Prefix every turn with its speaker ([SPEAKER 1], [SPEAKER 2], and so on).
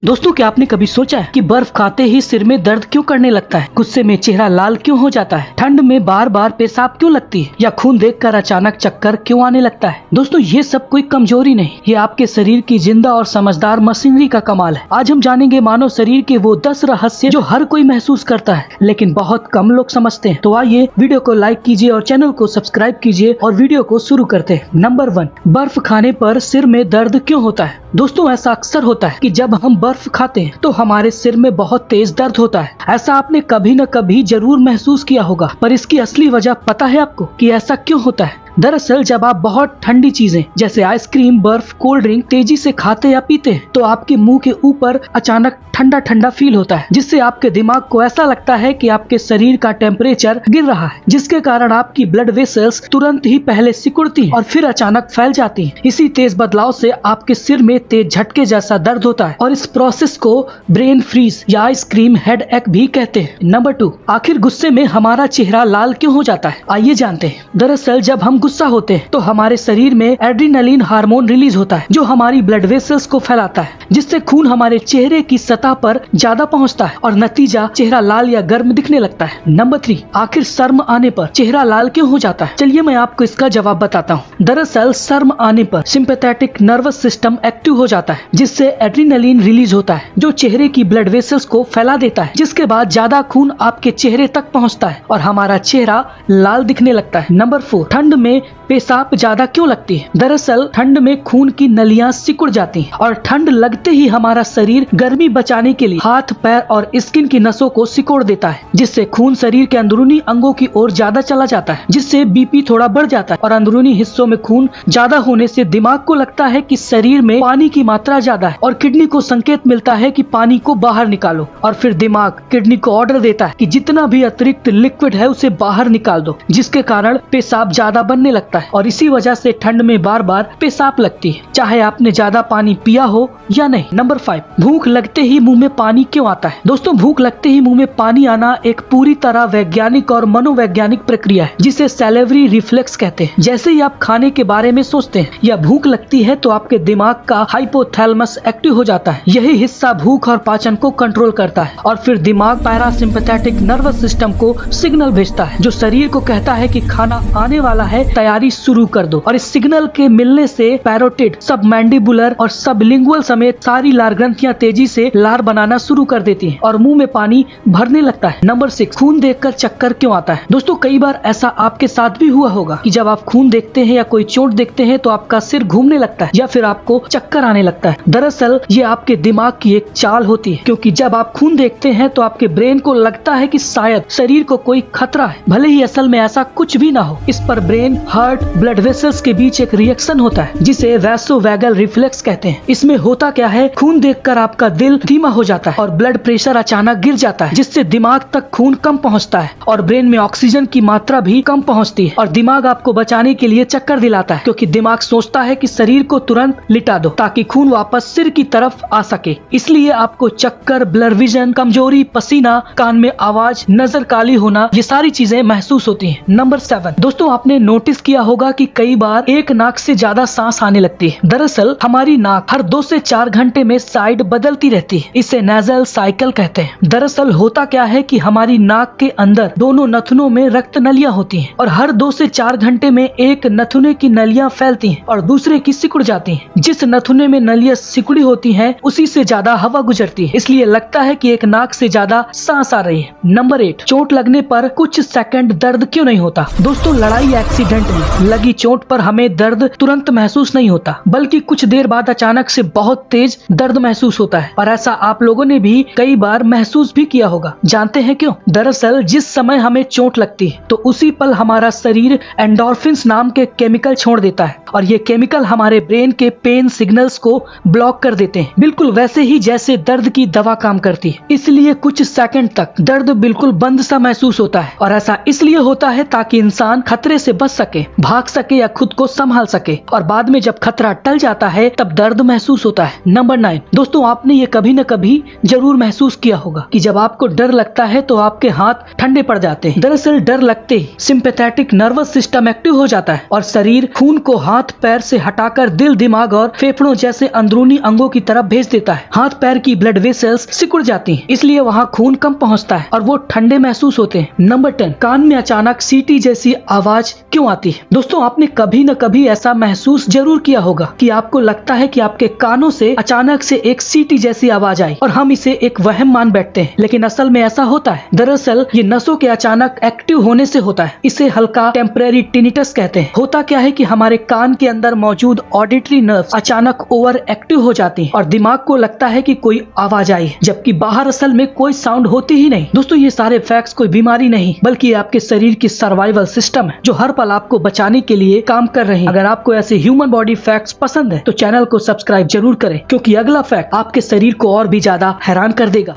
[SPEAKER 1] दोस्तों, क्या आपने कभी सोचा है कि बर्फ खाते ही सिर में दर्द क्यों करने लगता है? गुस्से में चेहरा लाल क्यों हो जाता है? ठंड में बार बार पेशाब क्यों लगती है? या खून देखकर अचानक चक्कर क्यों आने लगता है? दोस्तों, ये सब कोई कमजोरी नहीं, ये आपके शरीर की जिंदा और समझदार मशीनरी का कमाल है। आज हम जानेंगे मानव शरीर के वो 10 रहस्य जो हर कोई महसूस करता है, लेकिन बहुत कम लोग समझते हैं। तो आइए वीडियो को लाइक कीजिए और चैनल को सब्सक्राइब कीजिए और वीडियो को शुरू करते हैं। नंबर 1, बर्फ खाने पर सिर में दर्द क्यों होता है? दोस्तों, ऐसा अक्सर होता है कि जब हम बर्फ खाते हैं तो हमारे सिर में बहुत तेज दर्द होता है। ऐसा आपने कभी न कभी जरूर महसूस किया होगा, पर इसकी असली वजह पता है आपको कि ऐसा क्यों होता है? दरअसल जब आप बहुत ठंडी चीजें जैसे आइसक्रीम, बर्फ, कोल्ड ड्रिंक तेजी से खाते या पीते हैं तो आपके मुंह के ऊपर अचानक ठंडा ठंडा फील होता है, जिससे आपके दिमाग को ऐसा लगता है कि आपके शरीर का टेम्परेचर गिर रहा है, जिसके कारण आपकी ब्लड वेसल्स तुरंत ही पहले सिकुड़ती हैं और फिर अचानक फैल जाती हैं। इसी तेज बदलाव से आपके सिर में तेज झटके जैसा दर्द होता है और इस प्रोसेस को ब्रेन फ्रीज या आइसक्रीम हेडेक भी कहते हैं। नंबर 2, आखिर गुस्से में हमारा चेहरा लाल क्यों हो जाता है? आइए जानते हैं। दरअसल जब हम गुस्सा होते हैं तो हमारे शरीर में एड्रेनलिन हार्मोन रिलीज होता है, जो हमारी ब्लड वेसल्स को फैलाता है, जिससे खून हमारे चेहरे की सतह पर ज्यादा पहुंचता है और नतीजा चेहरा लाल या गर्म दिखने लगता है। नंबर 3, आखिर शर्म आने पर चेहरा लाल क्यों हो जाता है? चलिए मैं आपको इसका जवाब बताता हूँ। दरअसल शर्म आने पर सिंपैथेटिक नर्वस सिस्टम एक्टिव हो जाता है, जिससे एड्रेनलिन रिलीज होता है, जो चेहरे की ब्लड वेसल्स को फैला देता है, जिसके बाद ज्यादा खून आपके चेहरे तक पहुँचता है और हमारा चेहरा लाल दिखने लगता है। नंबर 4, ठंड में पेशाब ज्यादा क्यों लगती है? दरअसल ठंड में खून की नलियां सिकुड़ जाती हैं और ठंड लगते ही हमारा शरीर गर्मी बचाने के लिए हाथ, पैर और स्किन की नसों को सिकोड़ देता है, जिससे खून शरीर के अंदरूनी अंगों की ओर ज्यादा चला जाता है, जिससे बीपी थोड़ा बढ़ जाता है और अंदरूनी हिस्सों में खून ज्यादा होने से दिमाग को लगता है कि शरीर में पानी की मात्रा ज्यादा है और किडनी को संकेत मिलता है कि पानी को बाहर निकालो, और फिर दिमाग किडनी को ऑर्डर देता है कि जितना भी अतिरिक्त लिक्विड है उसे बाहर निकाल दो, जिसके कारण पेशाब ज्यादा बनने लगता है और इसी वजह से ठंड में बार बार पेशाब लगती है, चाहे आपने ज्यादा पानी पिया हो या नहीं। नंबर 5, भूख लगते ही मुंह में पानी क्यों आता है? दोस्तों, भूख लगते ही मुंह में पानी आना एक पूरी तरह वैज्ञानिक और मनोवैज्ञानिक प्रक्रिया है, जिसे सैलिवरी रिफ्लेक्स कहते हैं। जैसे ही आप खाने के बारे में सोचते हैं या भूख लगती है तो आपके दिमाग का हाइपोथैलेमस एक्टिव हो जाता है। यही हिस्सा भूख और पाचन को कंट्रोल करता है और फिर दिमाग पैरासिम्पैथेटिक नर्वस सिस्टम को सिग्नल भेजता है, जो शरीर को कहता है कि खाना आने वाला है, तैयारी शुरू कर दो। और इस सिग्नल के मिलने से पैरोटिड, सबमैंडिबुलर और सबलिंगुअल समेत सारी लार ग्रंथियां तेजी से लार बनाना शुरू कर देती हैं और मुंह में पानी भरने लगता है। नंबर 6, खून देखकर चक्कर क्यों आता है? दोस्तों, कई बार ऐसा आपके साथ भी हुआ होगा कि जब आप खून देखते हैं या कोई चोट देखते हैं तो आपका सिर घूमने लगता है या फिर आपको चक्कर आने लगता है। दरअसल ये आपके दिमाग की एक चाल होती है, क्योंकि जब आप खून देखते हैं तो आपके ब्रेन को लगता है कि शायद शरीर को कोई खतरा है, भले ही असल में ऐसा कुछ भी ना हो। इस पर ब्रेन, हार्ट, ब्लड वेसल्स के बीच एक रिएक्शन होता है, जिसे वैसोवैगल रिफ्लेक्स कहते हैं। इसमें होता क्या है, खून देखकर आपका दिल धीमा हो जाता है और ब्लड प्रेशर अचानक गिर जाता है, जिससे दिमाग तक खून कम पहुंचता है और ब्रेन में ऑक्सीजन की मात्रा भी कम पहुंचती है और दिमाग आपको बचाने के लिए चक्कर दिलाता है, क्योंकि दिमाग सोचता है कि शरीर को तुरंत लिटा दो ताकि खून वापस सिर की तरफ आ सके। इसलिए आपको चक्कर, ब्लर विजन, कमजोरी, पसीना, कान में आवाज, नजर काली होना, ये सारी चीजें महसूस होती हैं। नंबर 7, दोस्तों, आपने नोटिस किया होगा कि कई बार एक नाक से ज्यादा सांस आने लगती है। दरअसल हमारी नाक हर 2 से 4 घंटे में साइड बदलती रहती है, इसे नेजल साइकिल कहते हैं। दरअसल होता क्या है कि हमारी नाक के अंदर दोनों नथुनों में रक्त नलियां होती हैं और हर 2 से 4 घंटे में एक नथुने की नलियां फैलती हैं और दूसरे की सिकुड़ जाती हैं। जिस नथुने में नलियां सिकुड़ी होती हैं उसी से ज्यादा हवा गुजरती है, इसलिए लगता है कि एक नाक से ज्यादा सांस आ रही है। नंबर 8, चोट लगने पर कुछ सेकंड दर्द क्यों नहीं होता? दोस्तों, लड़ाई एक्सीडेंट में लगी चोट पर हमें दर्द तुरंत महसूस नहीं होता, बल्कि कुछ देर बाद अचानक से बहुत तेज दर्द महसूस होता है, और ऐसा आप लोगों ने भी कई बार महसूस भी किया होगा। जानते हैं क्यों? दरअसल जिस समय हमें चोट लगती है तो उसी पल हमारा शरीर एंडोर्फिन्स नाम के केमिकल छोड़ देता है और ये केमिकल हमारे ब्रेन के पेन सिग्नल्स को ब्लॉक कर देते हैं, बिल्कुल वैसे ही जैसे दर्द की दवा काम करती है। इसलिए कुछ सेकंड तक दर्द बिल्कुल बंद सा महसूस होता है और ऐसा इसलिए होता है ताकि इंसान खतरे से बच सके, भाग सके या खुद को संभाल सके, और बाद में जब खतरा टल जाता है तब दर्द महसूस होता है। नंबर 9, दोस्तों आपने ये कभी न कभी जरूर महसूस किया होगा कि जब आपको डर लगता है तो आपके हाथ ठंडे पड़ जाते हैं। दरअसल डर लगते ही सिंपैथेटिक नर्वस सिस्टम एक्टिव हो जाता है और शरीर खून को हाथ पैर से हटाकर दिल, दिमाग और फेफड़ों जैसे अंदरूनी अंगों की तरफ भेज देता है। हाथ पैर की ब्लड वेसल्स सिकुड़ जाती हैं, इसलिए वहाँ खून कम पहुँचता है और वो ठंडे महसूस होते हैं। नंबर 10, कान में अचानक सीटी जैसी आवाज क्यों आती है? दोस्तों आपने कभी न कभी ऐसा महसूस जरूर किया होगा कि आपको लगता है कि आपके कानों से अचानक से एक सीटी जैसी आवाज आई और हम इसे एक वहम मान बैठते हैं, लेकिन असल में ऐसा होता है। दरअसल ये नसों के अचानक एक्टिव होने से होता है। इसे हल्का टेम्परेरी टिनिटस कहते हैं। होता क्या है कि हमारे कान के अंदर मौजूद ऑडिटरी नर्व्स अचानक ओवर एक्टिव हो जाती हैं और दिमाग को लगता है कि कोई आवाज आई है, जबकि बाहर असल में कोई साउंड होती ही नहीं। दोस्तों ये सारे फैक्ट्स कोई बीमारी नहीं बल्कि आपके शरीर की सर्वाइवल सिस्टम है जो हर पल आपको बचाने के लिए काम कर रही है। अगर आपको ऐसे ह्यूमन बॉडी फैक्ट्स पसंद है तो चैनल को सब्सक्राइब जरूर करें, क्योंकि अगला फैक्ट आपके शरीर को और भी ज्यादा हैरान कर देगा।